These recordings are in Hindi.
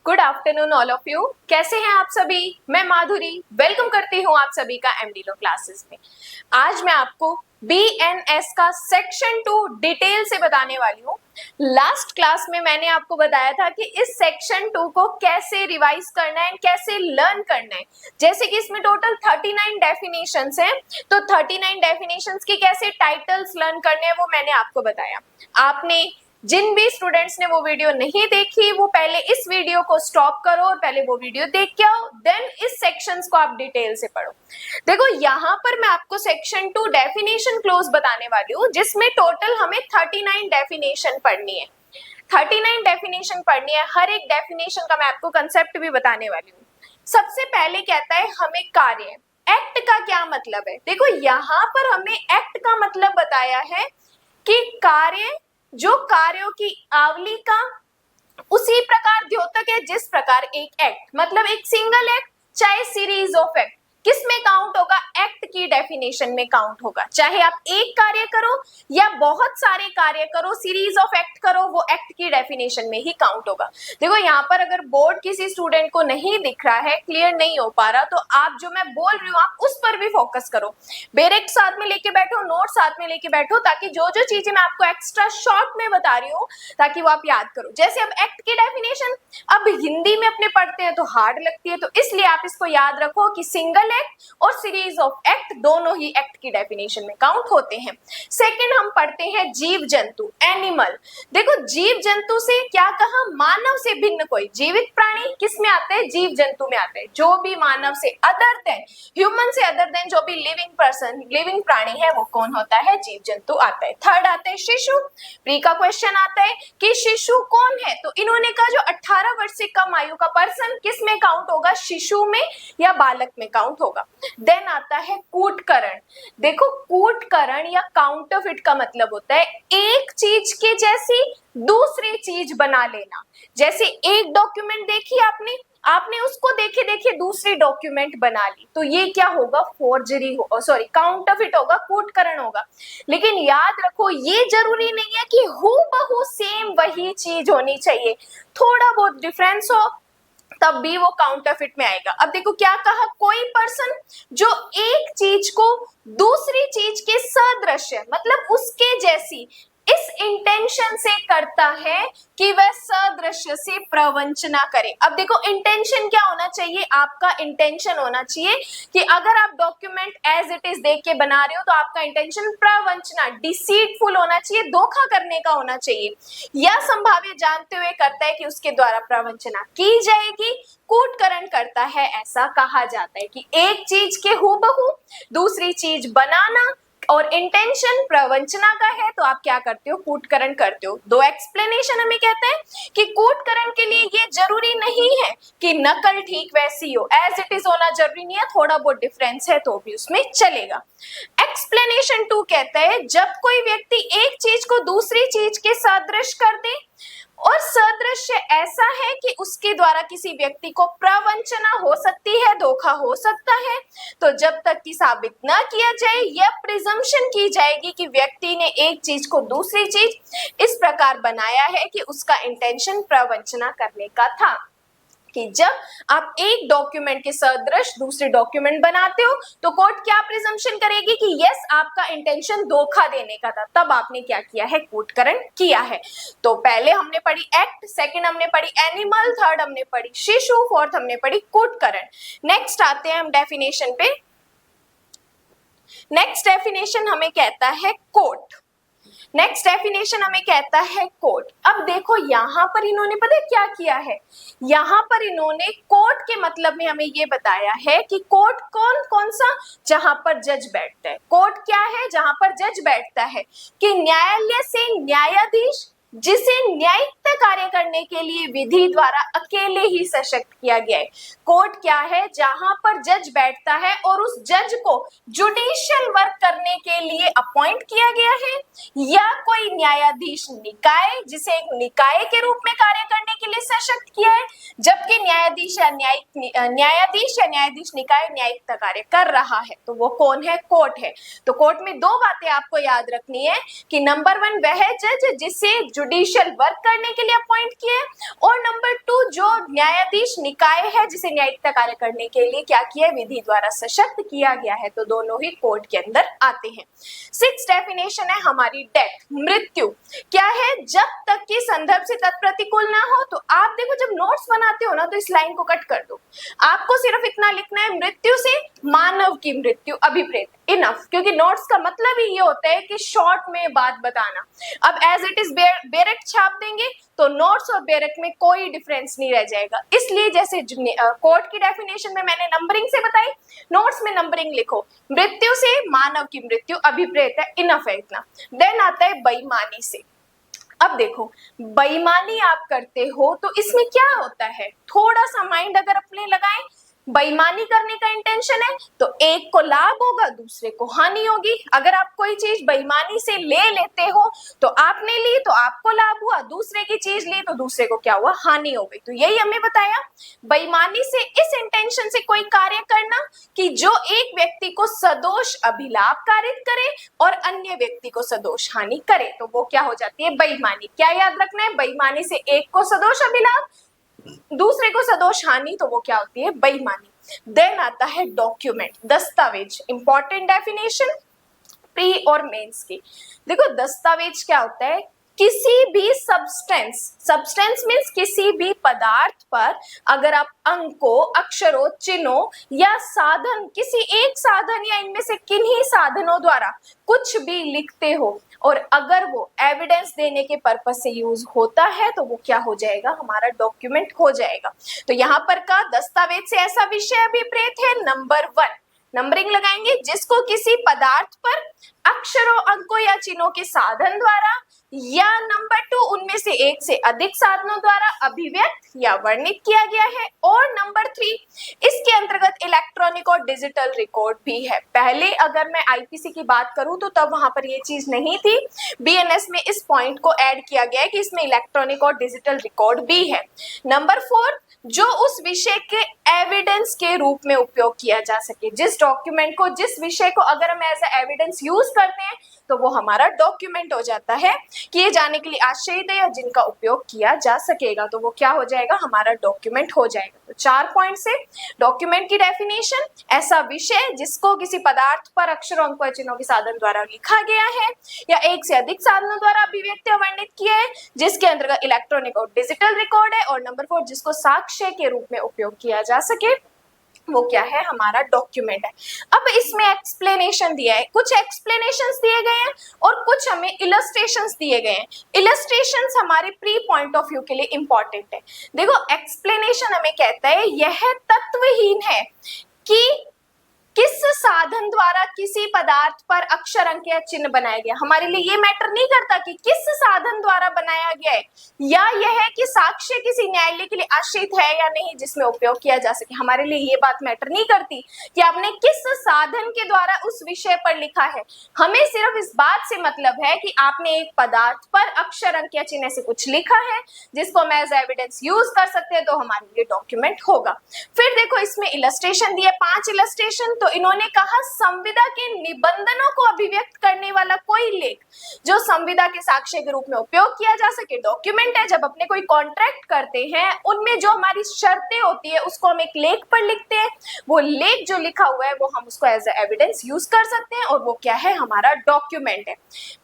Good afternoon all of you. कैसे हैं आप सभी? मैं माधुरी वेलकम करती हूं आप सभी का एमडी लो क्लासेस में। आज मैं आपको बीएनएस का सेक्शन 2 डिटेल से बताने वाली हूँ। लास्ट क्लास में मैंने आपको बताया था कि इस सेक्शन 2 को कैसे रिवाइज करना है, कैसे लर्न करना है। जैसे कि इसमें टोटल 39 डेफिनेशंस हैं, तो 39 डेफिनेशंस की कैसे टाइटल्स लर्न करने हैं वो मैंने आपको बताया। आपने जिन भी स्टूडेंट्स ने वो वीडियो नहीं देखी, वो पहले इस वीडियो को स्टॉप करो और पहले वो वीडियो देख के आओ, देन इस सेक्शंस को आप डिटेल से पढ़ो। देखो यहाँ पर मैं आपको सेक्शन 2 डेफिनेशन क्लोज बताने वाली हूँ, जिसमें टोटल हमें 39 डेफिनेशन पढ़नी है। 39 डेफिनेशन पढ़नी है। हर एक डेफिनेशन का मैं आपको कंसेप्ट भी बताने वाली हूँ। सबसे पहले कहता है हमें कार्य। एक्ट का क्या मतलब है? देखो यहाँ पर हमें एक्ट का मतलब बताया है कि कार्य जो कार्यों की आवली का उसी प्रकार द्योतक है जिस प्रकार एक एक्ट, मतलब एक सिंगल एक्ट चाहे सीरीज ऑफ एक्ट किस में काउंट होगा? एक्ट की डेफिनेशन में काउंट होगा। चाहे आप एक कार्य करो या बहुत सारे कार्य करो, सीरीज ऑफ एक्ट करो, वो एक्ट की डेफिनेशन में ही काउंट होगा। देखो यहाँ पर अगर बोर्ड किसी स्टूडेंट को नहीं दिख रहा है, क्लियर नहीं हो पा रहा, तो आप जो मैं बोल रही हूँ आप उस पर भी फोकस करो। बेरेक्ट साथ में लेके बैठो, नोट साथ में लेके बैठो, ताकि जो जो चीजें मैं आपको एक्स्ट्रा शॉर्ट में बता रही हूँ ताकि वो आप याद करो। जैसे अब एक्ट की डेफिनेशन अब हिंदी में अपने पढ़ते हैं तो हार्ड लगती है, तो इसलिए आप इसको याद रखो कि सिंगल एक्ट और सीरीज ऑफ एक्ट दोनों ही एक्ट की डेफिनेशन में काउंट होते हैं। सेकंड हम पढ़ते हैं जीव जंतु, एनिमल। देखो जीव जंतु से क्या कहा? मानव से भिन्न कोई जीवित प्राणी किस में आते हैं? जीव जंतु में आते हैं। जो भी मानव से अदर देन ह्यूमन से अदर देन जो भी लिविंग पर्सन, लिविंग प्राणी है, वो कौन होता है? जीव जंतु आता है। थर्ड आता है शिशु। प्री का क्वेश्चन आता है कि शिशु कौन है, तो इन्होंने कहा जो 18 वर्ष से कम आयु का पर्सन किस में काउंट होगा? शिशु में या बालक में काउंट होगा। देन आता है कूटकरण। देखो कूटकरण या काउंटरफिट का मतलब होता है एक चीज के जैसी दूसरी चीज बना लेना। जैसे एक डॉक्यूमेंट देखी आपने, आपने उसको देखे देखे दूसरी डॉक्यूमेंट बना ली, तो ये क्या होगा? फोर्जरी हो, सॉरी काउंटरफिट होगा, कूटकरण होगा। लेकिन याद रखो ये जरूरी नहीं है कि हूबहू सेम वही चीज होनी चाहिए, थोड़ा बहुत डिफरेंस हो तब भी वो काउंटरफिट में आएगा। अब देखो क्या कहा? कोई पर्सन जो एक चीज को दूसरी चीज के सदृश, मतलब उसके जैसी इस इंटेंशन से करता है कि वह सदृश्य से प्रवंचना करे। अब देखो इंटेंशन क्या होना चाहिए? आपका इंटेंशन होना चाहिए कि अगर आप डॉक्यूमेंट एज इट इज देख के बना रहे हो तो आपका इंटेंशन प्रवंचना, डिसीटफुल होना चाहिए, धोखा करने का होना चाहिए, या संभाव्य जानते हुए करता है कि उसके द्वारा प्रवंचना की जाएगी, कूटकरण करता है। ऐसा कहा जाता है कि एक चीज के हूबहू दूसरी चीज बनाना और इंटेंशन प्रवंचना का है तो आप क्या करते हो? कूटकरण करते हो। दो एक्सप्लेनेशन हमें कहते हैं कि कूटकरण के लिए ये जरूरी नहीं है कि नकल ठीक वैसी हो, एज इट इज होना जरूरी नहीं है, थोड़ा बहुत डिफरेंस है तो भी उसमें चलेगा। एक्सप्लेनेशन 2 कहता है जब कोई व्यक्ति एक चीज को दूसरी चीज के सदृश कर दे, और सदृश्य ऐसा है कि उसके द्वारा किसी व्यक्ति को प्रवंचना हो सकती है, धोखा हो सकता है, तो जब तक कि साबित न किया जाए यह प्रिजम्पशन की जाएगी कि व्यक्ति ने एक चीज को दूसरी चीज इस प्रकार बनाया है कि उसका इंटेंशन प्रवंचना करने का था। कि जब आप एक डॉक्यूमेंट के सदृश दूसरे डॉक्यूमेंट बनाते हो तो कोर्ट क्या प्रिजम्पशन करेगी कि यस आपका इंटेंशन धोखा देने का था, तब आपने क्या किया है? कूटकरण किया है। तो पहले हमने पढ़ी एक्ट, सेकंड हमने पढ़ी एनिमल, थर्ड हमने पढ़ी शिशु, फोर्थ हमने पढ़ी कूटकरण। नेक्स्ट आते हैं हम डेफिनेशन पे। नेक्स्ट डेफिनेशन हमें कहता है कोर्ट। नेक्स्ट डेफिनेशन हमें कहता है कोर्ट। अब देखो यहाँ पर इन्होंने पता है क्या किया है? यहाँ पर इन्होंने कोर्ट के मतलब में हमें ये बताया है कि कोर्ट कौन सा? जहां पर जज बैठता है। कोर्ट क्या है? जहां पर जज बैठता है। कि न्यायालय से न्यायाधीश जिसे न्यायिक कार्य करने के लिए विधि द्वारा अकेले ही सशक्त किया गया है। कोर्ट क्या है? जहां पर जज बैठता है और उस जज को जुडिशियल वर्क करने के लिए अपॉइंट किया गया है, या कोई न्यायाधीश निकाय जिसे एक निकाय के रूप में कार्य करने के लिए सशक्त किया है, जबकि न्यायाधीश या न्यायाधीश निकाय न्यायिक कार्य कर रहा है, तो वो कौन है? कोर्ट है। तो कोर्ट में दो बातें आपको याद रखनी है कि नंबर 1 वह जज जिसे जुडिशियल वर्क करने के लिए अपॉइंट किए हैं, और नंबर 2 जो न्यायाधीश निकाय है जिसे न्यायिकता कार्य करने के लिए क्या किया, विधि द्वारा सशक्त किया गया है, तो दोनों ही कोर्ट के अंदर आते हैं। 6 डेफिनेशन है हमारी डेथ, मृत्यु क्या है, जब तक कि संदर्भ से तत्प्रतिकूल ना हो। तो आप देखो जब नोट्स बनाते हो ना तो इस लाइन को कट कर दो, आपको सिर्फ इतना लिखना है, मृत्यु से मानव की मृत्यु अभिप्रेत, इनफ, क्योंकि नोट्स का मतलब ही ये होता है कि शॉर्ट में बात बताना। अब एज इट इज बेरेक्ट छाप देंगे तो नोट्स और बेरेक्ट में कोई डिफरेंस नहीं रह जाएगा। इसलिए जैसे कोर्ट की डेफिनेशन में मैंने नंबरिंग से बताई, नोट्स में नंबरिंग लिखो, मृत्यु से मानव की मृत्यु अभिप्रेत है, इनफ है इतना। देन आता है बेईमानी से। अब देखो बेईमानी आप करते हो तो इसमें क्या होता है, थोड़ा सा माइंड अगर अपने लगाएं, बेईमानी करने का इंटेंशन है तो एक को लाभ होगा दूसरे को हानि होगी। अगर आप कोई चीज बेईमानी से ले लेते हो तो आपने ली तो आपको लाभ हुआ, दूसरे की चीज ली तो दूसरे को क्या हुआ, हानि हो गई। तो यही हमें बताया, बेईमानी से इस इंटेंशन से कोई कार्य करना कि जो एक व्यक्ति को सदोष अभिलाभ कारित करे और अन्य व्यक्ति को सदोष हानि करे, तो वो क्या हो जाती है, बेईमानी। क्या याद रखना है, बेईमानी से एक को सदोष अभिलाभ दूसरे को सदोष हानि, तो वो क्या होती है, बेईमानी। देन आता है डॉक्यूमेंट, दस्तावेज, इंपॉर्टेंट डेफिनेशन प्री और मेंस की। देखो दस्तावेज क्या होता है, किसी भी सब्सटेंस मीन्स किसी भी पदार्थ पर अगर आप अंकों, अक्षरों, चिन्हों या साधन, किसी एक साधन या इनमें से किन्हीं साधनों द्वारा कुछ भी लिखते हो और अगर वो एविडेंस देने के पर्पज से यूज होता है तो वो क्या हो जाएगा, हमारा डॉक्यूमेंट हो जाएगा। तो यहाँ पर का दस्तावेज से ऐसा विषय अभिप्रेत है, नंबर 1 नंबरिंग लगाएंगे, जिसको किसी पदार्थ पर अक्षरों, अंकों या चिन्हों के साधन द्वारा या नंबर 2 उनमें से एक से अधिक साधनों द्वारा अभिव्यक्त या वर्णित किया गया है, और नंबर 3 इसके अंतर्गत इलेक्ट्रॉनिक और डिजिटल रिकॉर्ड भी है। पहले अगर मैं आईपीसी की बात करूं तो तब वहां पर ये चीज नहीं थी, बीएनएस में इस पॉइंट को ऐड किया गया है कि इसमें इलेक्ट्रॉनिक और डिजिटल रिकॉर्ड भी है। नंबर 4 जो उस विषय के एविडेंस के रूप में उपयोग किया जा सके, जिस डॉक्यूमेंट को, जिस विषय को अगर हम एज ए एविडेंस यूज करते हैं तो वो हमारा डॉक्यूमेंट हो जाता है, किए जाने के लिए आश्रय या जिनका उपयोग किया जा सकेगा, तो वो क्या हो जाएगा, हमारा डॉक्यूमेंट हो जाएगा। तो 4 पॉइंट से डॉक्यूमेंट की डेफिनेशन, ऐसा विषय जिसको किसी पदार्थ पर अक्षरों, अंकों, चिन्हों के साधन द्वारा लिखा गया है या एक से अधिक साधनों द्वारा अभिव्यक्त या वर्णित किया है, जिसके अंतर्गत इलेक्ट्रॉनिक और डिजिटल रिकॉर्ड है, और नंबर 4 जिसको साक्ष्य के रूप में उपयोग किया जा सके, वो क्या है, हमारा डॉक्यूमेंट है। अब इसमें एक्सप्लेनेशन दिया है, कुछ एक्सप्लेनेशंस दिए गए हैं और कुछ हमें इलस्ट्रेशंस दिए गए हैं। इलस्ट्रेशंस हमारे प्री पॉइंट ऑफ व्यू के लिए इंपॉर्टेंट है। देखो एक्सप्लेनेशन हमें कहता है यह तत्वहीन है कि किस साधन द्वारा किसी पदार्थ पर अक्षर, अंक या चिन्ह बनाया गया। हमारे लिए ये मैटर नहीं करता कि किस साधन द्वारा बनाया गया है, या यह है कि साक्ष्य किसी न्यायालय के लिए आश्रित है या नहीं जिसमें उपयोग किया जा सके। हमारे लिए ये बात मैटर नहीं करती कि आपने किस साधन के द्वारा उस विषय पर लिखा है। हमें सिर्फ इस बात से मतलब है कि आपने एक पदार्थ पर अक्षर, अंक या चिन्ह से कुछ लिखा है जिसको हम एज एविडेंस यूज कर सकते हैं, तो हमारे लिए डॉक्यूमेंट होगा। फिर देखो इसमें इलस्ट्रेशन दिए, 5 इलस्ट्रेशन। तो इन्होंने कहा संविदा के निबंधनों को अभिव्यक्त करने वाला कोई लेख जो संविदा के साक्ष्य के रूप में उपयोग किया जा सके, डॉक्यूमेंट है। जब अपने कोई कॉन्ट्रैक्ट करते हैं उनमें जो हमारी शर्तें होती है उसको हम एक लेख पर लिखते हैं, वो लेख जो लिखा हुआ है वो हम उसको एज एविडेंस यूज कर सकते हैं, और वो क्या है, हमारा डॉक्यूमेंट है।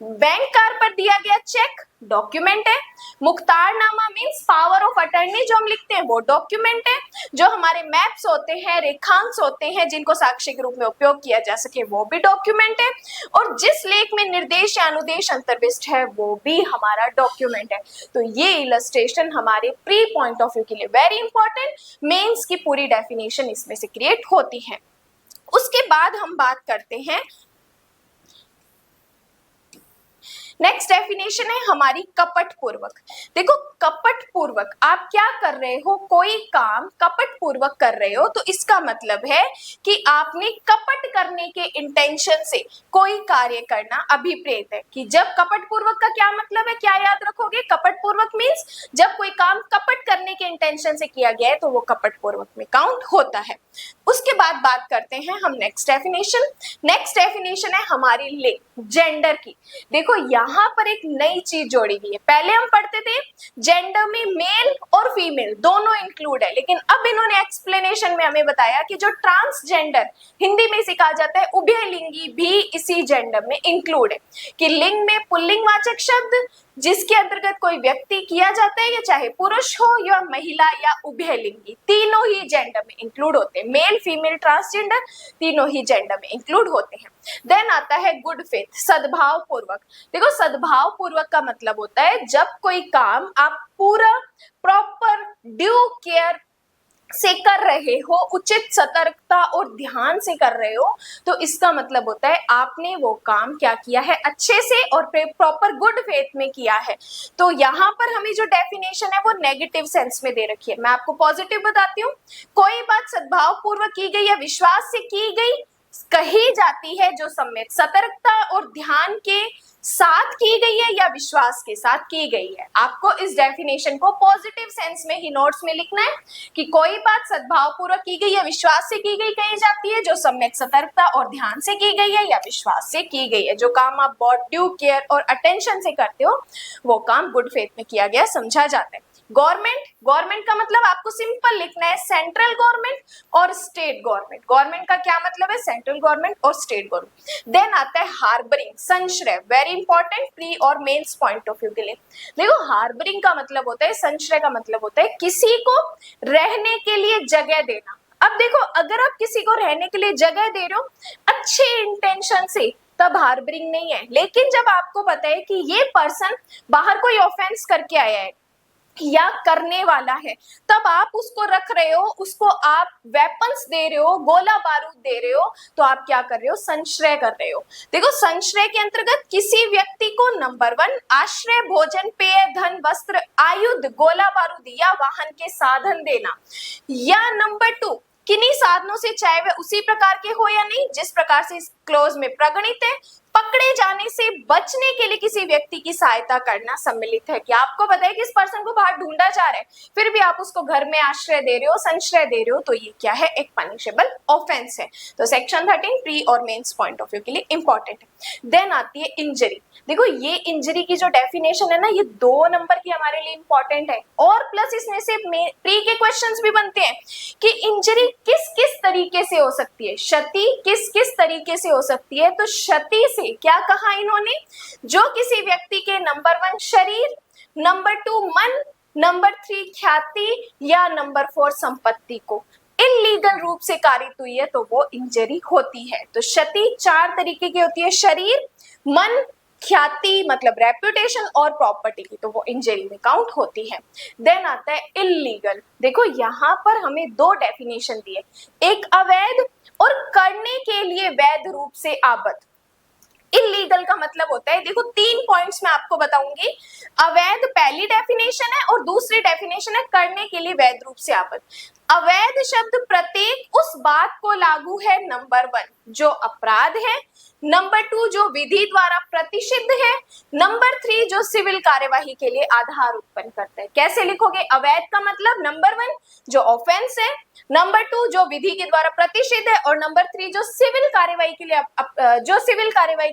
बैंक कार पर दिया गया चेक डॉक्यूमेंट है। मुख्तारनामा मींस पावर ऑफ अटर्नी जो हम लिखते हैं वो डॉक्यूमेंट है। जो हमारे मैप्स होते हैं, रेखांश होते हैं जिनको साक्ष्य के रूप में उपयोग किया जा सके, वो भी डॉक्यूमेंट है। और जिस लेख में निर्देश या अनुदेश अंतर्विष्ट है वो भी हमारा डॉक्यूमेंट है। तो ये इलस्ट्रेशन हमारे प्री पॉइंट ऑफ व्यू के लिए वेरी इंपॉर्टेंट, मेंस की पूरी डेफिनेशन इसमें से क्रिएट होती है। उसके बाद हम बात करते हैं, नेक्स्ट डेफिनेशन है हमारी कपट पूर्वक। देखो कपट पूर्वक आप क्या कर रहे हो, कोई काम कपट पूर्वक कर रहे हो तो इसका मतलब है कि आपने कपट करने के इंटेंशन से कोई कार्य करना अभिप्रेत है। कि जब कपट पूर्वक का क्या मतलब है, क्या याद रखोगे, कपट पूर्वक मीन्स जब कोई काम कपट करने के इंटेंशन से किया गया है तो वो कपट पूर्वक में काउंट होता है। उसके बाद बात करते हैं हम नेक्स्ट डेफिनेशन। नेक्स्ट डेफिनेशन है हमारी लिंग, जेंडर की। देखो यहाँ पर एक नई चीज जोड़ी गई है। पहले हम पढ़ते थे जेंडर में मेल और फीमेल दोनों इंक्लूड है, लेकिन अब इन्होंने एक्सप्लेनेशन में हमें बताया कि जो ट्रांसजेंडर हिंदी में सिखा जाता है उभयलिंगी भी इसी जेंडर में इंक्लूड है, कि लिंग में पुल्लिंगवाचक शब्द जिसके अंतर्गत कोई व्यक्ति किया जाता है, या चाहे पुरुष हो या महिला या उभयलिंगी, तीनों ही जेंडर में इंक्लूड होते हैं। मेल फीमेल ट्रांसजेंडर तीनों ही जेंडर में इंक्लूड होते हैं। देन आता है गुड फेथ, सद्भाव पूर्वक। देखो सद्भाव पूर्वक का मतलब होता है जब कोई काम आप पूरा प्रॉपर ड्यू केयर से कर रहे हो, उचित सतर्कता और ध्यान से कर रहे हो, तो इसका मतलब होता है आपने वो काम क्या किया है, अच्छे से और प्रॉपर गुड फेथ में किया है। तो यहाँ पर हमें जो डेफिनेशन है वो नेगेटिव सेंस में दे रखी है। मैं आपको पॉजिटिव बताती हूँ। कोई बात सद्भाव पूर्वक की गई या विश्वास से की गई कही जाती है जो सम्यक सतर्कता और ध्यान के साथ की गई है या विश्वास के साथ की गई है। आपको इस डेफिनेशन को पॉजिटिव सेंस में ही नोट्स में लिखना है कि कोई बात सद्भाव पूर्वक की गई या विश्वास से की गई कही जाती है जो सम्यक सतर्कता और ध्यान से की गई है या विश्वास से की गई है। जो काम आप बहुत ड्यू केयर और अटेंशन से करते हो वो काम गुड फेथ में किया गया समझा जाता है। गवर्नमेंट, गवर्नमेंट का मतलब आपको सिंपल लिखना है सेंट्रल गवर्नमेंट और स्टेट गवर्नमेंट। गवर्नमेंट का क्या मतलब है, सेंट्रल गवर्नमेंट और स्टेट गवर्नमेंट। देन आता है हार्बरिंग, संश्रय, वेरी इंपॉर्टेंट प्री और मेंस पॉइंट ऑफ व्यू के लिए। देखो हार्बरिंग का मतलब होता है, संश्रय का मतलब होता है किसी को रहने के लिए जगह देना। अब देखो अगर आप किसी को रहने के लिए जगह दे रहे हो अच्छे इंटेंशन से, तब हार्बरिंग नहीं है। लेकिन जब आपको पता है कि ये पर्सन बाहर कोई ऑफेंस करके आया है या करने वाला है, तब आप उसको रख रहे हो, उसको आप वेपन्स दे रहे हो, गोला बारूद दे रहे हो, तो आप क्या कर रहे हो, संश्रय कर रहे हो। देखो संश्रय के अंतर्गत किसी व्यक्ति को नंबर 1 आश्रय, भोजन, पेय, धन, वस्त्र, आयुध, गोला बारूद या वाहन के साधन देना, या नंबर 2 किन्हीं साधनों से चाहे वे उसी प्रकार के हो या नहीं जिस प्रकार से इस क्लोज में प्रगणित है, पकड़े जाने से बचने के लिए किसी व्यक्ति की सहायता करना सम्मिलित है। कि आपको पता है कि इस पर्सन को बाहर ढूंढा जा रहा है, फिर भी आप उसको घर में आश्रय दे रहे हो, संश्रय दे रहे हो, तो ये क्या है, एक पनिशेबल ऑफेंस है। तो सेक्शन 13 प्री और मेंस पॉइंट ऑफ व्यू के लिए इंपॉर्टेंट है। देन आती है इंजरी। देखो ये इंजरी की जो डेफिनेशन है ना, ये 2 नंबर की हमारे लिए इंपॉर्टेंट है, और प्लस इसमें से प्री के क्वेश्चंस भी बनते हैं कि इंजरी किस किस तरीके से हो सकती है, क्षति किस किस तरीके से हो सकती है। तो क्षति से क्या कहा इन्होंने, जो किसी व्यक्ति के नंबर 1 शरीर, नंबर 2 मन, नंबर 3 ख्याति या नंबर 4 संपत्ति को इलीगल रूप से कारित हुई है, तो वो इंजरी होती है। तो क्षति 4 तरीके की होती है, शरीर, मन, ख्याति मतलब रेपुटेशन और प्रॉपर्टी की, तो वो इंजरी में काउंट होती है। देन आता है इलीगल। देखो यहाँ पर हमें 2 डेफिनेशन दिए, एक अवैध और करने के लिए वैध रूप से आबद्ध। इलीगल का मतलब होता है, देखो 3 पॉइंट्स मैं आपको बताऊंगी। अवैध पहली डेफिनेशन है और दूसरी डेफिनेशन है करने के लिए वैध रूप से आबद्ध। अवैध शब्द प्रत्येक उस बात को लागू है नंबर 1 जो अपराध है, नंबर 2 जो विधि द्वारा प्रतिषिद्ध है, नंबर 3 जो सिविल कार्यवाही के लिए आधार उत्पन्न करता है। कैसे लिखोगे, अवैध का मतलब नंबर 1 जो ऑफेंस है, नंबर 2 जो विधि के द्वारा प्रतिषिद्ध है, और नंबर 3 जो सिविल कार्यवाही के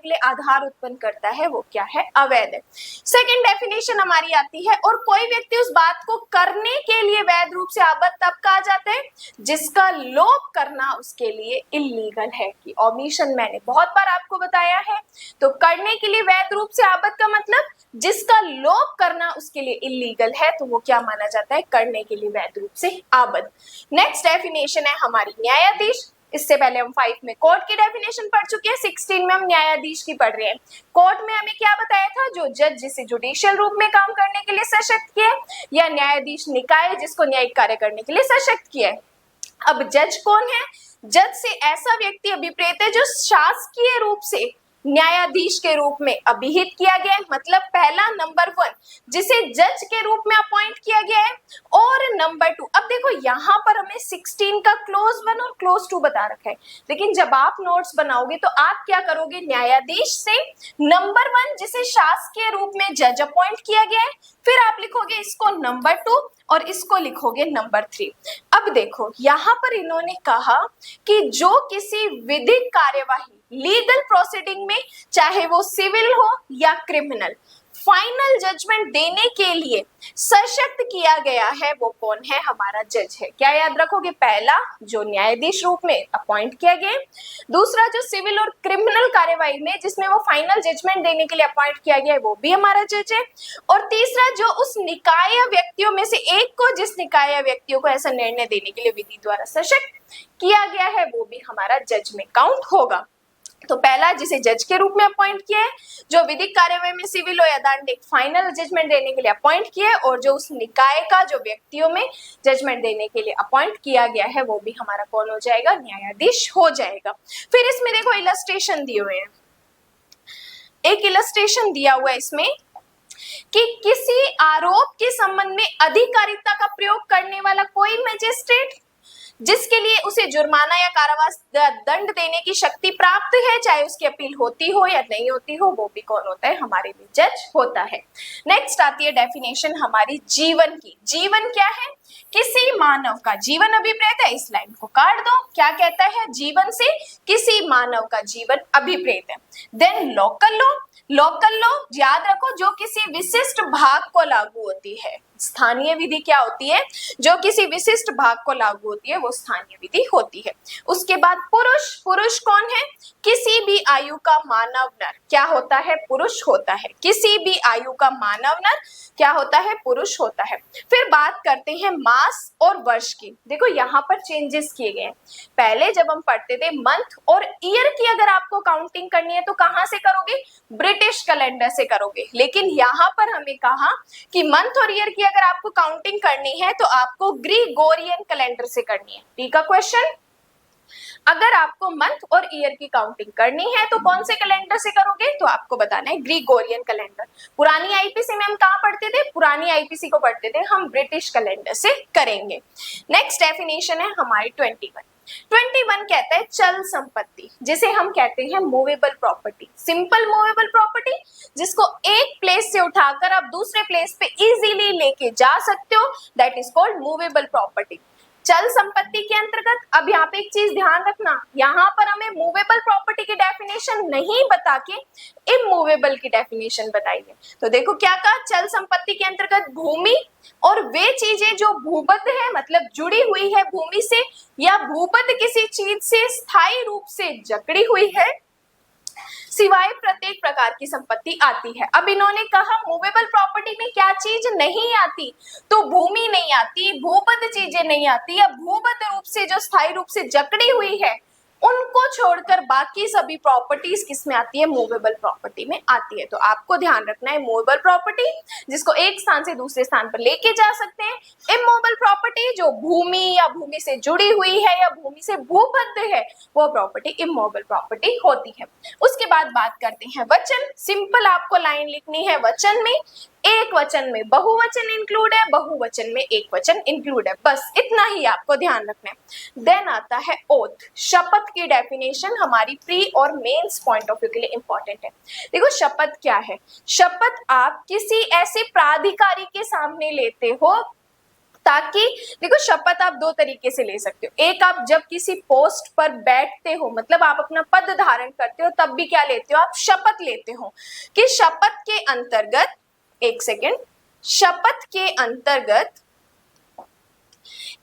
लिए आधार उत्पन्न करता है, वो क्या है, अवैध है। सेकंड डेफिनेशन हमारी आती है, और कोई व्यक्ति उस बात को करने के लिए वैध रूप से आबद्ध तब कहा जाता है जिसका लोप करना उसके लिए इलीगल है। कि ओमिशन मैंने बहुत बार आपको बताया है। तो करने के लिए वैध रूप से आबद्ध का मतलब जिसका लोप करना उसके लिए इलीगल है, तो वो क्या माना जाता है, करने के लिए वैध रूप से आबद्ध। नेक्स्ट डेफिनेशन है हमारी न्यायाधीश। इससे पहले हम 5 में कोर्ट की डेफिनेशन पढ़ चुके हैं, 16 में हम न्यायाधीश की पढ़ रहे हैं। कोर्ट में हमें क्या बताया था, जो जज जिसे जुडिशियल रूप में काम करने के लिए सशक्त किया, या न्यायाधीश निकाय जिसको न्यायिक कार्य करने के लिए सशक्त किया है। अब जज कौन है, जज से ऐसा व्यक्ति अभिप्रेत है जो शासकीय रूप से न्यायाधीश के रूप में अभिहित किया गया है, मतलब पहला नंबर 1 जिसे जज के रूप में अपॉइंट किया गया है, और नंबर 2। अब देखो यहाँ पर हमें 16 का क्लोज 1 और क्लोज 2 बता रखा है, लेकिन जब आप नोट्स बनाओगे तो आप क्या करोगे, न्यायाधीश से नंबर 1 जिसे शासकीय रूप में जज अपॉइंट किया गया है, फिर आप लिखोगे इसको नंबर 2 और इसको लिखोगे नंबर 3। अब देखो यहाँ पर इन्होंने कहा कि जो किसी विधिक कार्यवाही लीगल प्रोसीडिंग में, चाहे वो सिविल हो या क्रिमिनल, फाइनल जजमेंट देने के लिए सशक्त किया गया है वो कौन है? हमारा जज है। क्या याद रखोगे? पहला जो न्यायाधीश रूप में अपॉइंट किया गया, दूसरा जो सिविल और क्रिमिनल कार्यवाही में जिसमें वो फाइनल जजमेंट देने के लिए अपॉइंट किया गया है वो भी हमारा जज है, और तीसरा जो उस निकाय व्यक्तियों में से एक को, जिस निकाय व्यक्तियों को ऐसा निर्णय देने के लिए विधि द्वारा सशक्त किया गया है वो भी हमारा जज में काउंट होगा। तो पहला जिसे जज के रूप में अपॉइंट किया है, जो विधिक कार्यवाही में सिविल हो या दंडिक फाइनल जजमेंट देने के लिए अपॉइंट किया है, और जो उस निकाय का जो व्यक्तियों में जजमेंट देने के लिए अपॉइंट किया गया है वो भी हमारा कौन हो जाएगा? न्यायाधीश हो जाएगा। फिर इसमें देखो इलस्ट्रेशन दिए हुए हैं, एक इलस्ट्रेशन दिया हुआ है इसमें कि किसी आरोप के संबंध में अधिकारिता का प्रयोग करने वाला कोई मजिस्ट्रेट जिसके लिए उसे जुर्माना या कारावास दंड देने की शक्ति प्राप्त है, चाहे उसकी अपील होती हो या नहीं होती हो, वो भी कौन होता है? हमारे लिए जज होता है। नेक्स्ट आती है डेफिनेशन हमारी जीवन की। जीवन क्या है? किसी मानव का जीवन अभिप्रेत है। इस लाइन को काट दो। क्या कहता है? जीवन से किसी मानव का जीवन अभिप्रेत है। Then local law, local law याद रखो जो किसी विशिष्ट भाग को लागू होती है। स्थानीय विधि क्या होती है? जो किसी विशिष्ट भाग को लागू होती है वो स्थानीय विधि होती है। उसके बाद पुरुष, पुरुष कौन है? किसी भी आयु का मानव नर क्या होता है? पुरुष होता है। किसी भी आयु का मानव नर क्या होता है? पुरुष होता है। फिर बात करते हैं मास और वर्ष की। देखो यहाँ पर चेंजेस किए गए हैं। पहले जब हम पढ़ते थे मंथ और ईयर की अगर आपको काउंटिंग करनी है तो कहां से करोगे? ब्रिटिश कैलेंडर से करोगे। लेकिन यहाँ पर हमें कहा कि मंथ और ईयर की अगर आपको काउंटिंग करनी है तो आपको ग्रिगोरियन कैलेंडर से करनी है। ठीक है क्वेश्चन? अगर आपको मंथ और ईयर की काउंटिंग करनी है तो कौन से कैलेंडर से करोगे? तो आपको बताना है ग्रिगोरियन कैलेंडर। पुरानी आईपीसी में हम कहाँ पढ़ते थे? पुरानी आईपीसी को पढ़ते थे हम ब्रिटिश कैलेंडर से करेंगे। नेक्स्ट डेफिनेशन है हमारी 21। 21 कहता है चल संपत्ति, जिसे हम कहते हैं movable property. Simple movable property जिसको एक प्लेस से उठाकर आप दूसरे प्लेस पे इजीली लेके जा सकते हो, that is called movable property. चल संपत्ति के अंतर्गत अब यहाँ पे एक चीज ध्यान रखना, यहाँ पर हमें मूवेबल प्रॉपर्टी की डेफिनेशन नहीं बता के इमूवेबल की डेफिनेशन बताई है। तो देखो क्या कहा? चल संपत्ति के अंतर्गत भूमि और वे चीजें जो भूबद्ध है, मतलब जुड़ी हुई है भूमि से, या भूबद्ध किसी चीज से स्थायी रूप से जकड़ी हुई है, सिवाय प्रत्येक प्रकार की संपत्ति आती है। अब इन्होंने कहा मूवेबल प्रॉपर्टी में क्या चीज नहीं आती? तो भूमि नहीं आती, भूबद्ध चीजें नहीं आती, या भूबद्ध रूप से जो स्थायी रूप से जकड़ी हुई है उनको छोड़कर बाकी सभी प्रॉपर्टीज किसमें आती है? मूवेबल प्रॉपर्टी में आती है। तो आपको ध्यान रखना है मूवेबल प्रॉपर्टी जिसको एक स्थान से दूसरे स्थान पर लेके जा सकते हैं, इमूवेबल प्रॉपर्टी जो भूमि या भूमि से जुड़ी हुई है या भूमि से भूबद्ध है, वो प्रॉपर्टी इमूवेबल प्रॉपर्टी होती है। उसके बाद बात करते हैं वचन। सिंपल आपको लाइन लिखनी है वचन में। एक वचन में बहुवचन इंक्लूड है, बहुवचन में एक वचन इंक्लूड है, बस इतना ही आपको ध्यान रखना है। देन आता है ओथ। शपथ की डेफिनेशन हमारी प्री और मेंस पॉइंट ऑफ व्यू के लिए इंपॉर्टेंट है। देखो शपथ क्या है? शपथ आप किसी ऐसे प्राधिकारी के सामने लेते हो ताकि, देखो शपथ आप दो तरीके से ले सकते हो। एक, आप जब किसी पोस्ट पर बैठते हो, मतलब आप अपना पद धारण करते हो, तब भी क्या लेते हो? आप शपथ लेते हो। कि शपथ के अंतर्गत, एक सेकेंड, शपथ के अंतर्गत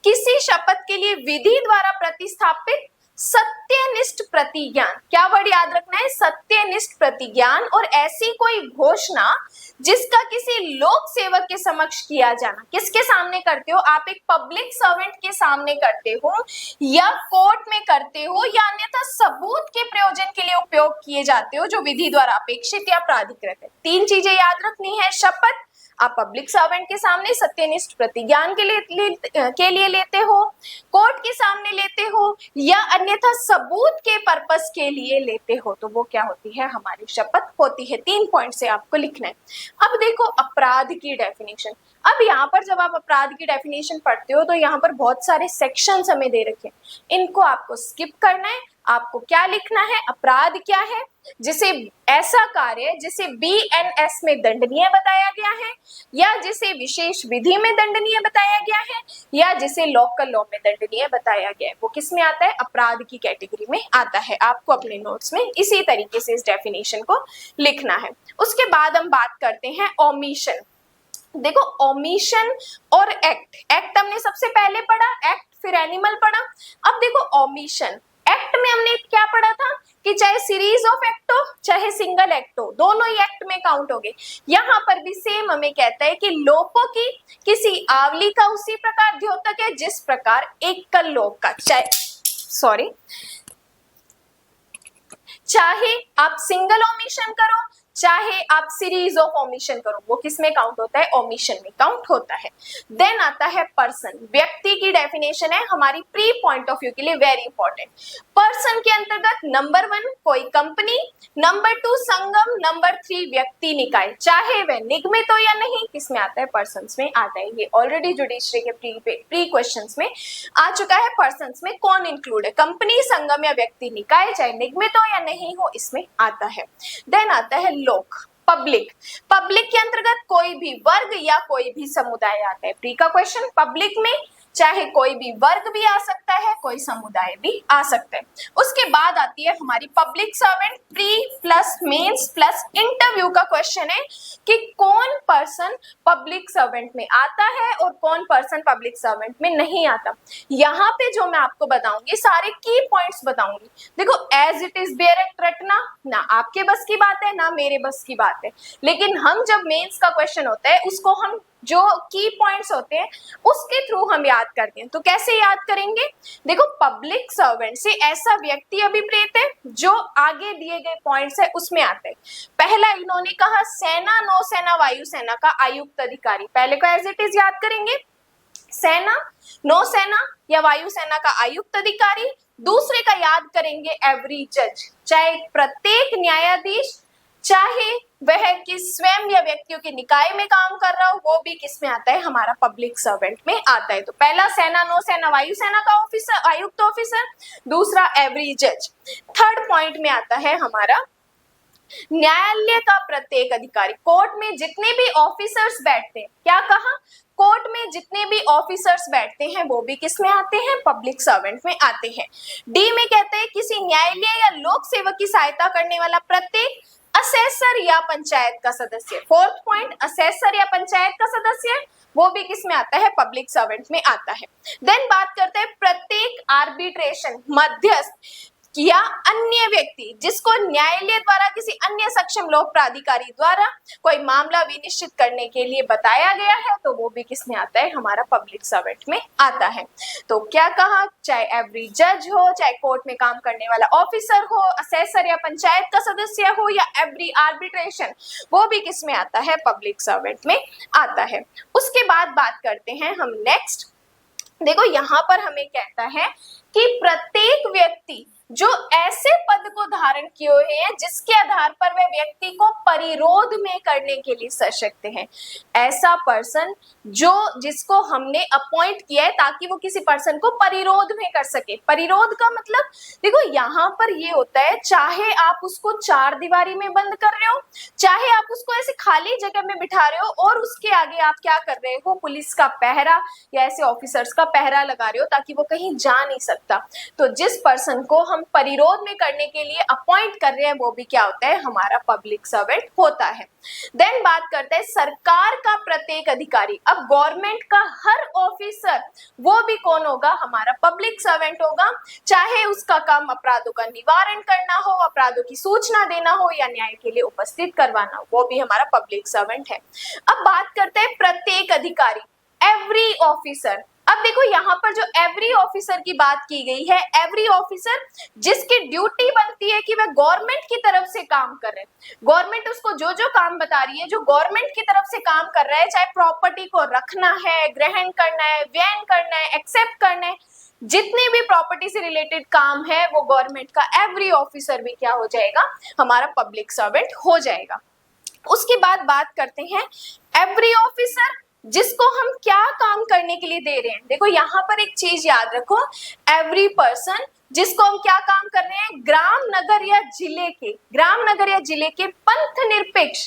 किसी शपथ के लिए विधि द्वारा प्रतिस्थापित सत्यनिष्ठ प्रतिज्ञान, क्या वर्ड याद रखना है? सत्यनिष्ठ प्रतिज्ञान, और ऐसी कोई घोषणा जिसका किसी लोक सेवक के समक्ष किया जाना। किसके सामने करते हो? आप एक पब्लिक सर्वेंट के सामने करते हो, या कोर्ट में करते हो, या अन्यथा सबूत के प्रयोजन के लिए उपयोग किए जाते हो जो विधि द्वारा अपेक्षित या प्राधिकृत है। तीन चीजें याद रखनी है। शपथ आप पब्लिक सर्वेंट के सामने सत्यनिष्ठ प्रतिज्ञान के लिए लेते हो, कोर्ट के सामने लेते हो, या अन्यथा सबूत के पर्पस के लिए लेते हो, तो वो क्या होती है? हमारी शपथ होती है। 3 पॉइंट से आपको लिखना है। अब देखो अपराध की डेफिनेशन। अब यहाँ पर जब आप अपराध की डेफिनेशन पढ़ते हो तो यहाँ पर बहुत सारे सेक्शंस हमें दे रखे हैं, इनको आपको स्किप करना है। आपको क्या लिखना है, अपराध क्या है, जिसे ऐसा कार्य जिसे BNS में दंडनीय बताया गया है, या जिसे विशेष विधि में दंडनीय बताया गया है, या जिसे लोकल लॉ में दंडनीय बताया गया है, वो किस में आता है, अपराध की कैटेगरी में आता है। आपको अपने नोट्स में इसी तरीके से इस डेफिनेशन को लिखना है। उसके बाद हम बात करते हैं ओमिशन। देखो ओमिशन और एक्ट हमने सबसे पहले पढ़ा, एक्ट फिर एनिमल पढ़ा। अब देखो ओमिशन, एक्ट में हमने क्या पढ़ा था कि चाहे सीरीज ऑफ एक्ट हो चाहे सिंगल एक्ट हो, दोनों ही एक्ट में काउंट हो गए। यहाँ पर भी सेम हमें कहता है कि लोपों की किसी आवली का उसी प्रकार द्योतक है जिस प्रकार एकल लोप का, चाहे आप सिंगल ओमिशन करो चाहे आप सीरीज ऑफ ओमिशन करो, वो किस में काउंट होता है, ओमिशन में काउंट होता है। देन आता है पर्सन, व्यक्ति की डेफिनेशन है हमारी प्री पॉइंट ऑफ व्यू के लिए वेरी इंपॉर्टेंट। पर्सन के अंतर्गत नंबर 1 कोई कंपनी, नंबर 2 संगम, नंबर 3 व्यक्ति निकाय, चाहे वह निगमित हो या नहीं, किस में आता है, पर्सन्स में आता है। ये ऑलरेडी जुडिशरी के प्री क्वेश्चंस में आ चुका है। पर्सन्स में कौन इंक्लूड है, कंपनी, संगम या व्यक्ति निकाय, चाहे निगमित हो या नहीं हो, इसमें आता है। देन आता है लोक, पब्लिक के अंतर्गत कोई भी वर्ग या कोई भी समुदाय आता है। प्री का क्वेश्चन, पब्लिक में चाहे कोई भी वर्ग भी आ सकता है, कोई समुदाय भी आ सकता है। उसके बाद आती है हमारी public servant, pre plus mains plus interview का क्वेश्चन है कि कौन पर्सन पब्लिक सर्वेंट में आता है और कौन पर्सन पब्लिक सर्वेंट में नहीं आता। यहाँ पे जो मैं आपको बताऊंगी सारे की पॉइंट्स बताऊंगी। देखो as it is bare act रटना ना आपके बस की बात है ना मेरे बस की बात है, लेकिन हम जब मेंस का क्वेश्चन होता है उसको हम जो की पॉइंट्स होते हैं उसके थ्रू हम याद करते हैं। तो कैसे याद करेंगे, देखो पब्लिक सर्वेंट से ऐसा व्यक्ति अभिप्रेत है जो आगे दिए गए पॉइंट्स है उसमें आता है। पहला इन्होंने कहा सेना, नौसेना, वायुसेना का आयुक्त अधिकारी, पहले को एज इट इज याद करेंगे, सेना, नौसेना या वायुसेना का आयुक्त अधिकारी। दूसरे का याद करेंगे एवरी जज, चाहे प्रत्येक न्यायाधीश, चाहे वह किस स्वयं या व्यक्तियों के निकाय में काम कर रहा हो, वो भी किस में आता है, हमारा पब्लिक सर्वेंट में आता है। तो पहला सेना, नौसेना, वायुसेना का ऑफिसर, आयुक्त ऑफिसर, दूसरा एवरी जज। थर्ड पॉइंट में आता है हमारा न्यायालय का प्रत्येक अधिकारी, कोर्ट में जितने भी ऑफिसर्स बैठते हैं, क्या कहा, कोर्ट में जितने भी ऑफिसर्स बैठते हैं वो भी किस में आते हैं, पब्लिक सर्वेंट में आते हैं। डी में कहते हैं किसी न्यायालय या लोक सेवक की सहायता करने वाला प्रत्येक असेसर या पंचायत का सदस्य। फोर्थ पॉइंट, असेसर या पंचायत का सदस्य वो भी किस में आता है, पब्लिक सर्वेंट में आता है। देन बात करते हैं प्रत्येक आर्बिट्रेशन, मध्यस्थ या अन्य व्यक्ति जिसको न्यायालय द्वारा किसी अन्य सक्षम लोक प्राधिकारी द्वारा कोई मामला विनिश्चित करने के लिए बताया गया है, तो वो भी किस में आता है, हमारा पब्लिक सर्वेंट में आता है। तो क्या कहा, चाहे एवरी जज हो, चाहे कोर्ट में काम करने वाला ऑफिसर हो, असेसर या पंचायत का सदस्य हो, या एवरी आर्बिट्रेशन, वो भी किस में आता है, पब्लिक सर्वेंट में आता है। उसके बाद बात करते हैं हम नेक्स्ट। देखो यहाँ पर हमें कहता है कि प्रत्येक व्यक्ति जो ऐसे पद को धारण किए हुए हैं जिसके आधार पर वह व्यक्ति को परिरोध में करने के लिए सशक्त है, ऐसा पर्सन जो जिसको हमने अपॉइंट किया है ताकि वो किसी पर्सन को परिरोध में कर सके। परिरोध का मतलब देखो यहाँ पर ये होता है, चाहे आप उसको चार दीवारी में बंद कर रहे हो, चाहे आप उसको ऐसे खाली जगह में बिठा रहे हो और उसके आगे आप क्या कर रहे हो, पुलिस का पहरा या ऐसे ऑफिसर्स का पहरा लगा रहे हो ताकि वो कहीं जा नहीं सकता। तो जिस पर्सन को हम परिरोध में करने के लिए अपॉइंट कर रहे हैं वो भी क्या होता है, हमारा पब्लिक सर्वेंट होता है। देन बात करते हैं सरकार का प्रत्येक अधिकारी। अब गवर्नमेंट का हर ऑफिसर वो भी कौन होगा, हमारा पब्लिक सर्वेंट होगा, चाहे उसका काम अपराधों का निवारण करना हो, अपराधों की सूचना देना हो या न्याय के लिए उपस्थित करवाना हो, वो भी हमारा पब्लिक सर्वेंट है। अब बात करते हैं प्रत्येक अधिकारी, एवरी ऑफिसर। अब देखो यहाँ पर जो एवरी ऑफिसर की बात की गई है, एवरी ऑफिसर जिसकी ड्यूटी बनती है कि वह गवर्नमेंट की तरफ से काम कर रहे हैं, गवर्नमेंट उसको जो जो काम बता रही है, जो गवर्नमेंट की तरफ से काम कर रहा है, चाहे प्रॉपर्टी को रखना है, ग्रहण करना है, व्यय करना है, एक्सेप्ट करना है, जितने भी प्रॉपर्टी से रिलेटेड काम है वो गवर्नमेंट का एवरी ऑफिसर भी क्या हो जाएगा, हमारा पब्लिक सर्वेंट हो जाएगा। उसके बाद बात करते हैं एवरी ऑफिसर जिसको हम क्या काम करने के लिए दे रहे हैं। देखो यहाँ पर एक चीज याद रखो, एवरी पर्सन जिसको हम क्या काम कर रहे हैं, ग्राम नगर या जिले के पंथ निरपेक्ष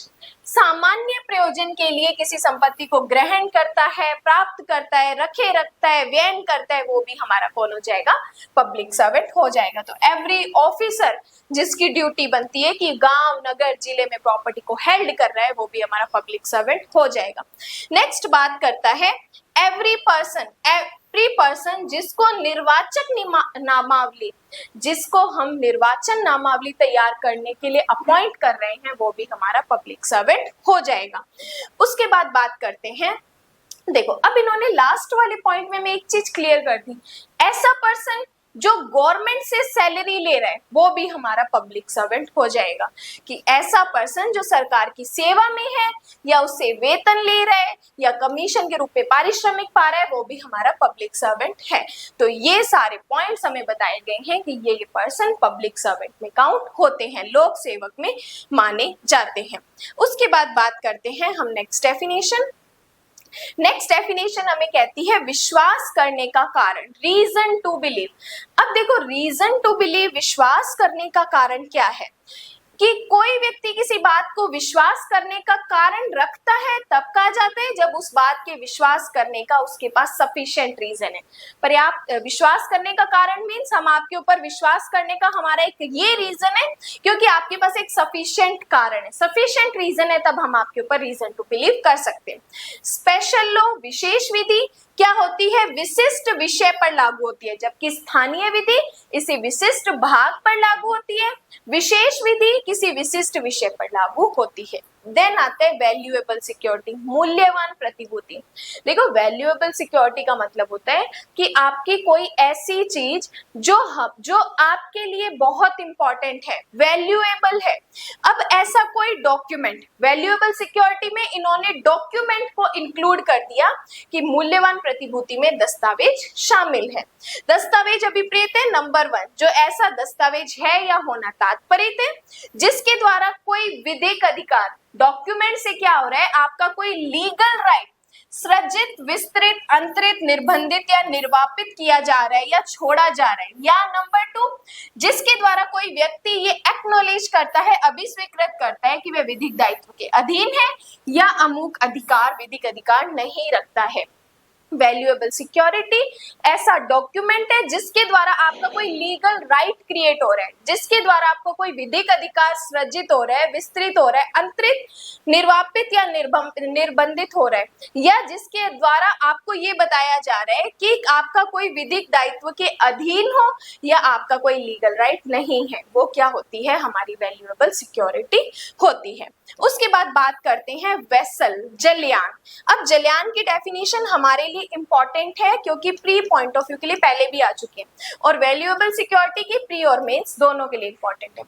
सामान्य प्रयोजन के लिए किसी संपत्ति को ग्रहण करता है, प्राप्त करता है, रखे रखता है, व्यय करता है, वो भी हमारा कौन हो जाएगा, पब्लिक सर्वेंट हो जाएगा। तो एवरी ऑफिसर जिसकी ड्यूटी बनती है कि गांव नगर जिले में प्रॉपर्टी को हेल्ड कर रहा है, वो भी हमारा पब्लिक सर्वेंट हो जाएगा। नेक्स्ट बात करता है एवरी पर्सन जिसको हम निर्वाचन नामावली तैयार करने के लिए अपॉइंट कर रहे हैं, वो भी हमारा पब्लिक सर्वेंट हो जाएगा। उसके बाद बात करते हैं, देखो अब इन्होंने लास्ट वाले पॉइंट में मैं एक चीज क्लियर कर दी, ऐसा पर्सन जो गवर्नमेंट से सैलरी ले रहा है वो भी हमारा पब्लिक सर्वेंट हो जाएगा, कि ऐसा पर्सन जो सरकार की सेवा में है या उससे वेतन ले रहा है या कमीशन के रूप में पारिश्रमिक पा रहा है, वो भी हमारा पब्लिक सर्वेंट है। तो ये सारे पॉइंट्स हमें बताए गए हैं कि ये पर्सन पब्लिक सर्वेंट में काउंट होते हैं, लोक सेवक में माने जाते हैं। उसके बाद बात करते हैं हम नेक्स्ट डेफिनेशन हमें कहती है विश्वास करने का कारण, रीजन टू बिलीव। अब देखो रीजन टू बिलीव, विश्वास करने का कारण क्या है, कि कोई व्यक्ति किसी बात को विश्वास करने का कारण रखता है तब कहा जाता है जब उस बात के विश्वास करने का उसके पास सफिशिएंट रीजन है। पर्याप्त विश्वास करने का कारण मीन्स हम आपके ऊपर विश्वास करने का हमारा एक ये रीजन है क्योंकि आपके पास एक सफिशिएंट कारण है, सफिशिएंट रीजन है, तब हम आपके ऊपर रीजन टू बिलीव कर सकते हैं। स्पेशल लॉ, विशेष विधि क्या होती है, विशिष्ट विषय पर लागू होती है, जबकि स्थानीय विधि इसी विशिष्ट भाग पर लागू होती है, विशेष विधि किसी विशिष्ट विषय पर लागू होती है। देन आते हैं वैल्यूएबल सिक्योरिटी, मूल्यवान प्रतिभूति। देखो वैल्यूएबल सिक्योरिटी का मतलब होता है कि आपकी कोई ऐसी चीज जो आपके लिए बहुत इंपॉर्टेंट है, वैल्यूएबल है। अब ऐसा कोई डॉक्यूमेंट, वैल्यूएबल सिक्योरिटी में इन्होंने डॉक्यूमेंट को इंक्लूड कर दिया कि मूल्यवान प्रतिभूति में दस्तावेज शामिल है। दस्तावेज अभिप्रेत है नंबर 1, जो ऐसा दस्तावेज है या होना तात्पर्य है जिसके द्वारा कोई विधिक अधिकार, डॉक्यूमेंट से क्या हो रहा है, आपका कोई लीगल राइट सृजित, विस्तृत, अंतरित, निर्बंधित या निर्वापित किया जा रहा है या छोड़ा जा रहा है। या नंबर 2, जिसके द्वारा कोई व्यक्ति ये एक्नॉलेज करता है, अभिस्वीकृत करता है कि वह विधिक दायित्व के अधीन है या अमुक अधिकार, विधिक अधिकार नहीं रखता है। वैल्यूएबल सिक्योरिटी ऐसा डॉक्यूमेंट है जिसके द्वारा आपका कोई लीगल राइट क्रिएट हो रहा है, जिसके द्वारा आपको कोई विधिक अधिकार सृजित हो रहा है, विस्तृत हो रहा है, अंतरित, निर्वापित या निर्बंधित हो रहा है, या जिसके द्वारा आपको ये बताया जा रहा है कि आपका कोई विधिक दायित्व के अधीन हो या आपका कोई लीगल राइट नहीं है, वो क्या होती है, हमारी वैल्यूएबल सिक्योरिटी होती है। उसके बाद बात करते हैं वेसल, जलयान। अब जलयान की डेफिनेशन हमारे लिए इंपॉर्टेंट है क्योंकि प्री पॉइंट ऑफ व्यू के लिए पहले भी आ चुके हैं, और वैल्यूएबल सिक्योरिटी की प्री और मेंस दोनों के लिए इंपॉर्टेंट है।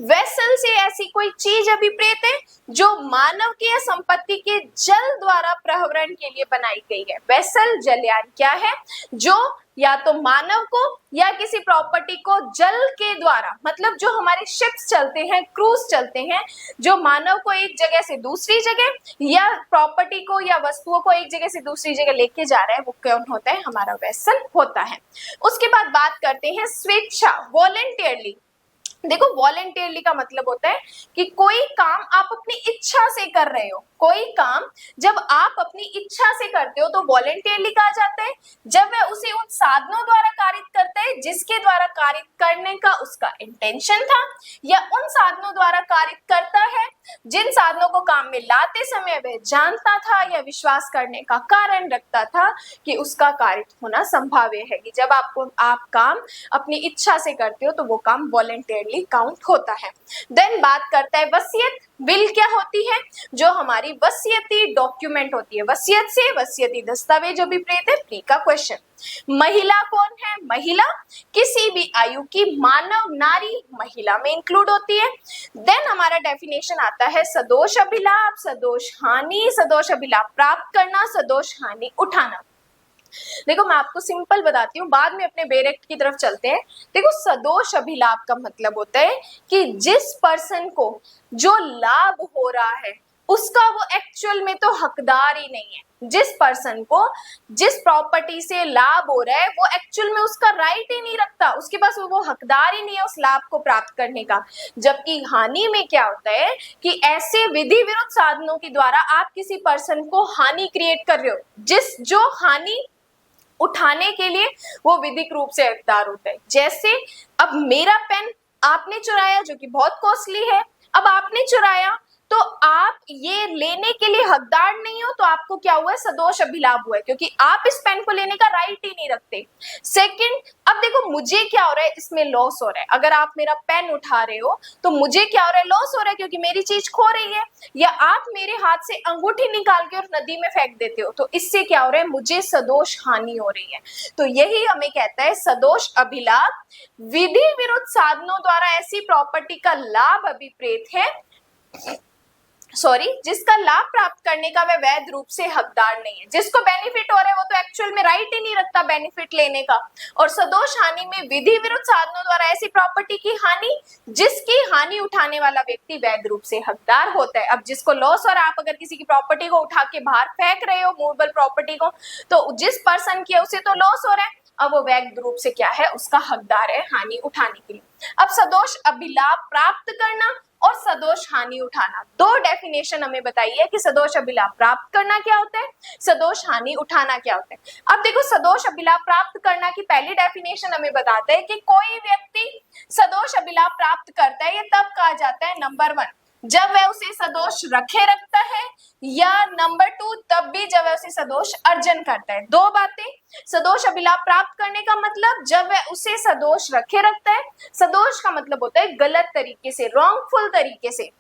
वेसल से ऐसी कोई चीज अभिप्रेत है जो मानव के या संपत्ति के जल द्वारा प्रहरण के लिए बनाई गई है। वेसल, जलयान क्या है, जो या तो मानव को या किसी प्रॉपर्टी को जल के द्वारा, मतलब जो हमारे शिप्स चलते हैं, क्रूज चलते हैं, जो मानव को एक जगह से दूसरी जगह या प्रॉपर्टी को या वस्तुओं को एक जगह से दूसरी जगह लेके जा रहा है, वो कौन होता है, हमारा वेसल होता है। उसके बाद बात करते हैं स्वेच्छा, वॉलेंटियरली। देखो वॉलेंटियरली का मतलब होता है कि कोई काम आप अपनी इच्छा से कर रहे हो, कोई काम जब आप अपनी इच्छा से करते हो तो वॉलेंटियरली कहा जाता है। जब वह उसे उन साधनों द्वारा कारित करता है जिसके द्वारा कारित करने का उसका इंटेंशन था, या उन साधनों द्वारा कारित करता है जिन साधनों को काम में लाते समय वह जानता था या विश्वास करने का कारण रखता था कि उसका कारित होना संभाव्य है। कि जब आप काम अपनी इच्छा से करते हो तो वो काम वॉलेंटियरली काउंट होता है। देन बात करता है वसीयत, विल क्या होती है, जो हमारी वसीयती डॉक्यूमेंट होती है। वसीयत से वसीयती दस्तावेज अभिप्रेत है, प्री का क्वेश्चन। महिला कौन है, महिला किसी भी आयु की मानव नारी महिला में इंक्लूड होती है। देन हमारा डेफिनेशन आता है सदोष अभिलाप, सदोष हानि, सदोष अभिलाप प्राप्त करना, सदोष हानि उठाना। देखो मैं आपको सिंपल बताती हूँ, बाद में अपने बेरेक्ट की तरफ चलते हैं। देखो सदोष अभिलाप का मतलब होता है कि जिस पर्सन को जो लाभ हो रहा है उसका वो एक्चुअल में तो हकदार ही नहीं है। जिस पर्सन को जिस प्रॉपर्टी से लाभ हो रहा है वो एक्चुअल में उसका राइट ही नहीं रखता, उसके पास वो हकदार ही नहीं है उस लाभ को प्राप्त करने का। जबकि हानि में क्या होता है कि ऐसे विधि विरुद्ध साधनों के द्वारा आप किसी पर्सन को हानि क्रिएट कर रहे हो, जो हानि उठाने के लिए वो विधिक रूप से हकदार होता है। जैसे अब मेरा पेन आपने चुराया जो कि बहुत कॉस्टली है, अब आपने चुराया तो आप ये लेने के लिए हकदार नहीं हो, तो आपको क्या हुआ है, सदोष अभिलाभ हुआ है, क्योंकि आप इस पेन को लेने का राइट ही नहीं रखते। सेकंड, अब देखो मुझे क्या हो रहा है, इसमें लॉस हो रहा है। अगर आप मेरा पेन उठा रहे हो तो मुझे क्या हो रहा है, लॉस हो रहा है, क्योंकि मेरी चीज खो रही है। या आप मेरे हाथ से अंगूठी निकाल के और नदी में फेंक देते हो तो इससे क्या हो रहा है, मुझे सदोष हानि हो रही है। तो यही हमें कहता है सदोष अभिलाभ, विधि विरुद्ध साधनों द्वारा ऐसी प्रॉपर्टी का लाभ अभिप्रेत है जिसका लाभ प्राप्त करने का वह वैध रूप से हकदार नहीं है। जिसको बेनिफिट हो रहा है वो तो एक्चुअल में राइट ही नहीं रखता बेनिफिट लेने का। और सदोष हानि में विधि विरुद्ध साधनों द्वारा ऐसी प्रॉपर्टी की हानि जिसकी हानि उठाने वाला व्यक्ति वैध रूप से हकदार होता है। अब जिसको लॉस हो रहा है, आप अगर किसी की प्रॉपर्टी को उठा के बाहर फेंक रहे हो, मूवेबल प्रॉपर्टी को, तो जिस पर्सन की है उसे तो लॉस हो रहा है, अब वो वैध रूप से क्या है, उसका हकदार है हानि उठाने के लिए। अब सदोष अभिलाभ प्राप्त करना और सदोष हानि उठाना, दो डेफिनेशन हमें बताइए कि सदोष अभिलाभ प्राप्त करना क्या होता है, सदोष हानि उठाना क्या होता है। अब देखो सदोष अभिलाभ प्राप्त करना की पहली डेफिनेशन हमें बताता है कि कोई व्यक्ति सदोष अभिलाभ प्राप्त करता है, ये तब कहा जाता है नंबर 1 जब वह उसे सदोष रखे रखता है, या नंबर 2 तब भी जब वह उसे सदोष अर्जन करता है। दो बातें, सदोष अभिलाभ प्राप्त करने का मतलब जब वह उसे सदोष रखे रखता है, सदोष का मतलब होता है गलत तरीके से, रॉन्गफुल तरीके से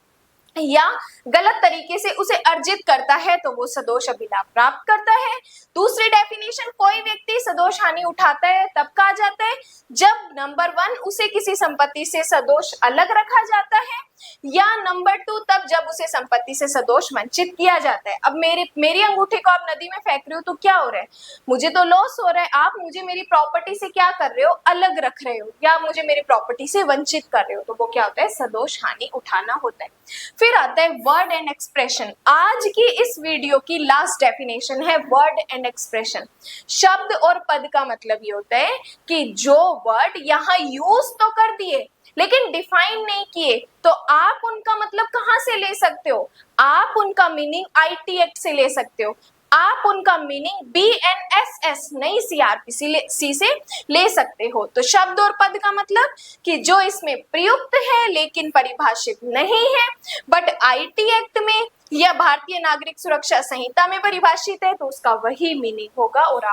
या गलत तरीके से उसे अर्जित करता है तो वो सदोष अभिलाभ प्राप्त करता है। दूसरी डेफिनेशन, कोई व्यक्ति सदोष हानि उठाता है तब कहा जाता है जब नंबर 1 उसे किसी संपत्ति से सदोष अलग रखा जाता है, या नंबर 2 तब जब उसे संपत्ति से सदोष वंचित किया जाता है। अब मेरी अंगूठी को आप नदी में फेंक रहे हो तो क्या हो रहा है, मुझे तो लॉस हो रहा है, आप मुझे मेरी प्रॉपर्टी से क्या कर रहे हो, अलग रख रहे हो या मुझे मेरी प्रॉपर्टी से वंचित कर रहे हो, तो वो क्या होता है, सदोष हानि उठाना होता है। फिर आता है वर्ड एंड एक्सप्रेशन। आज की इस वीडियो की लास्ट डेफिनेशन है वर्ड एंड एक्सप्रेशन। शब्द और पद का मतलब ये होता है कि जो वर्ड यहाँ यूज तो कर दिए लेकिन डिफाइन नहीं किए, तो आप उनका मतलब कहाँ से ले सकते हो, आप उनका मीनिंग आईटी एक्ट से ले सकते हो, आप उनका मीनिंग BNSS नहीं CRPC से ले सकते हो। तो शब्द और पद का मतलब कि जो इसमें प्रयुक्त है लेकिन परिभाषित नहीं है, बट आईटी एक्ट में या भारतीय नागरिक सुरक्षा संहिता में परिभाषित है, तो उसका वही मीनिंग होगा और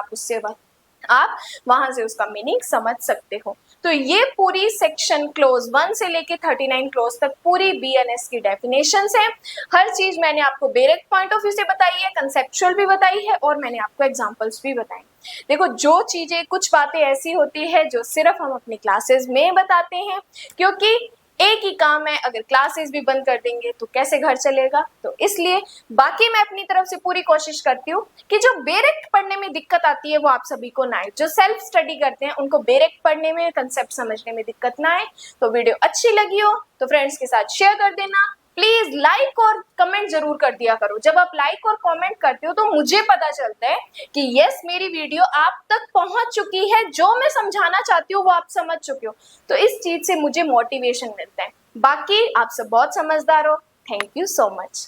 आप वहां से उसका मीनिंग समझ सकते हो। तो ये पूरी सेक्शन क्लोज 1 से लेके 39 क्लोज तक पूरी BNS की डेफिनेशंस है। हर चीज मैंने आपको डायरेक्ट पॉइंट ऑफ व्यू से बताई है, कंसेप्चुअल भी बताई है और मैंने आपको एग्जांपल्स भी बताए। देखो जो चीजें, कुछ बातें ऐसी होती है जो सिर्फ हम अपनी क्लासेस में बताते हैं, क्योंकि एक ही काम है, अगर क्लासेस भी बंद कर देंगे तो कैसे घर चलेगा। तो इसलिए बाकी मैं अपनी तरफ से पूरी कोशिश करती हूँ कि जो डायरेक्ट पढ़ने में दिक्कत आती है वो आप सभी को ना आए, जो सेल्फ स्टडी करते हैं उनको डायरेक्ट पढ़ने में, कंसेप्ट समझने में दिक्कत ना आए। तो वीडियो अच्छी लगी हो तो फ्रेंड्स के साथ शेयर कर देना, प्लीज लाइक और कमेंट जरूर कर दिया करो। जब आप लाइक और कमेंट करते हो तो मुझे पता चलता है कि यस मेरी वीडियो आप तक पहुंच चुकी है, जो मैं समझाना चाहती हूँ वो आप समझ चुके हो, तो इस चीज से मुझे मोटिवेशन मिलता है। बाकी आप सब बहुत समझदार हो। Thank you so much.